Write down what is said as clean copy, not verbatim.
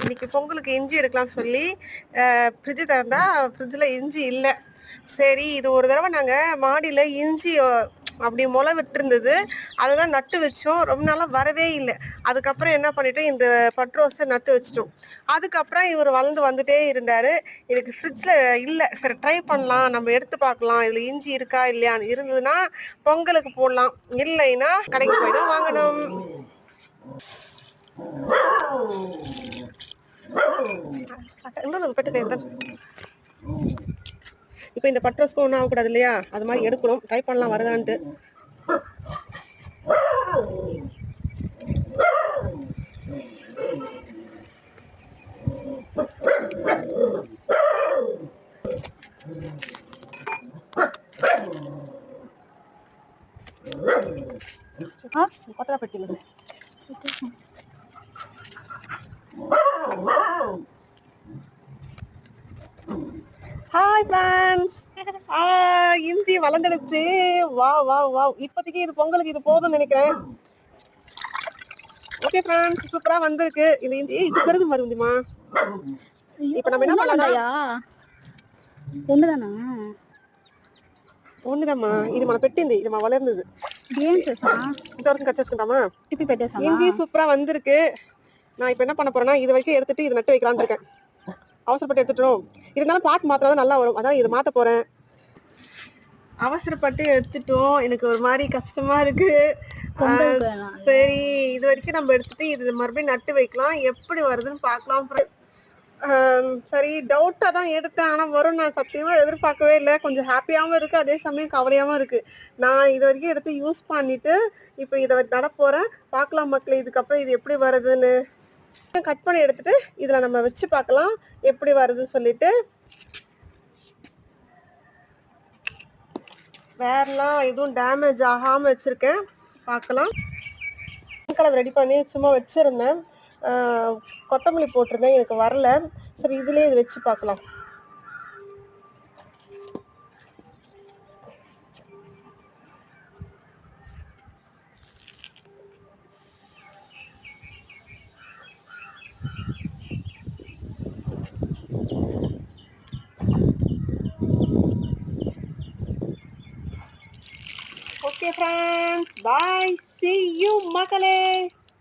இன்னைக்கு பொங்கலுக்கு இஞ்சி எடுக்கலாம்னு சொல்லி ஃப்ரிட்ஜு திறந்தா ஃப்ரிட்ஜில் இஞ்சி இல்லை. சரி, இது ஒரு தடவை நாங்கள் மாடியில் இஞ்சி அப்படி முளை விட்டுருந்தது, அதுதான் நட்டு வச்சோம். ரொம்ப நாளாக வரவே இல்லை. அதுக்கப்புறம் என்ன பண்ணிட்டோம், இந்த பட் ரோஸை நட்டு வச்சிட்டோம். அதுக்கப்புறம் இவர் வந்துட்டே இருந்தார். எனக்கு ஃப்ரிட்ஜில் இல்லை, சரி ட்ரை பண்ணலாம், நம்ம எடுத்து பார்க்கலாம் இதில் இஞ்சி இருக்கா இல்லையான்னு. இருந்ததுன்னா பொங்கலுக்கு போடலாம், இல்லைன்னா கடைக்கு போய் தான் வாங்கணும். இப்போ இந்த பட் ரோஸ்க்கு ஒன்றும் ஆகக்கூடாது இல்லையா, அது மாதிரி எடுக்கணும், ட்ரை பண்ணலாம் வருதான்ட்டு. பத்தரா பெட்டி ஹாய் ஃப்ரெண்ட்ஸ், இஞ்சி வளர்ந்துடுச்சு. வா வா வா, இப்போதைக்கு இது பொங்கலுக்கு இது போதும்னு நினைக்கிறேன். ஓகே ஃப்ரெண்ட்ஸ், சூப்பரா வந்திருக்கு இந்த இஞ்சி. இது பெருது வருதுமா. இப்போ நம்ம என்ன பண்ணலாம், ஒண்ணுதானா? ஒண்ணுதாம்மா. இது మన పెట్టింది, இது வளர்ந்தது. ఏం చేసా ఇంతవరకు కట్ చేసుకుంటామా? తిప్పి పెట్టేసా. இஞ்சி சூப்பரா வந்திருக்கு. நான் இப்போ என்ன பண்ண போறேன்னா, இது வரைக்கும் எடுத்துட்டு இது நட்டு வைக்கலாம்னு இருக்கேன். அவசரப்பட்டு எடுத்துட்டோம், இருந்தாலும் பாட்டு மாத்திரம் நல்லா வரும், அதான் இது மாத்த போறேன். அவசரப்பட்டு எடுத்துட்டோம், எனக்கு ஒரு மாதிரி கஷ்டமா இருக்கு. சரி, இது வரைக்கும் நம்ம எடுத்துட்டு இது மறுபடியும் நட்டு வைக்கலாம், எப்படி வருதுன்னு பார்க்கலாம். சரி, டவுட்டாக தான் எடுத்தேன், ஆனால் வரும் நான் சத்தியமாக எதிர்பார்க்கவே இல்லை. கொஞ்சம் ஹாப்பியாகவும் இருக்குது, அதே சமயம் கவலையாகவும் இருக்குது. நான் இது வரைக்கும் எடுத்து யூஸ் பண்ணிவிட்டு இப்போ இதை நட போகிறேன். பார்க்கலாம் மக்களே, இதுக்கப்புறம் இது எப்படி வருதுன்னு. கட் பண்ணி எடுத்துட்டு இதில் நம்ம வச்சு பார்க்கலாம் எப்படி வருதுன்னு சொல்லிட்டு. வேறெல்லாம் எதுவும் டேமேஜ் ஆகாமல் வச்சுருக்கேன், பார்க்கலாம். கலர் ரெடி பண்ணி சும்மா வச்சுருந்தேன், கொத்தமல்லி போட்டிருந்தேன், எனக்கு வரல. சரி, இதுலேயே இது வச்சு பார்க்கலாம். Okay friends, bye, see you மக்களே.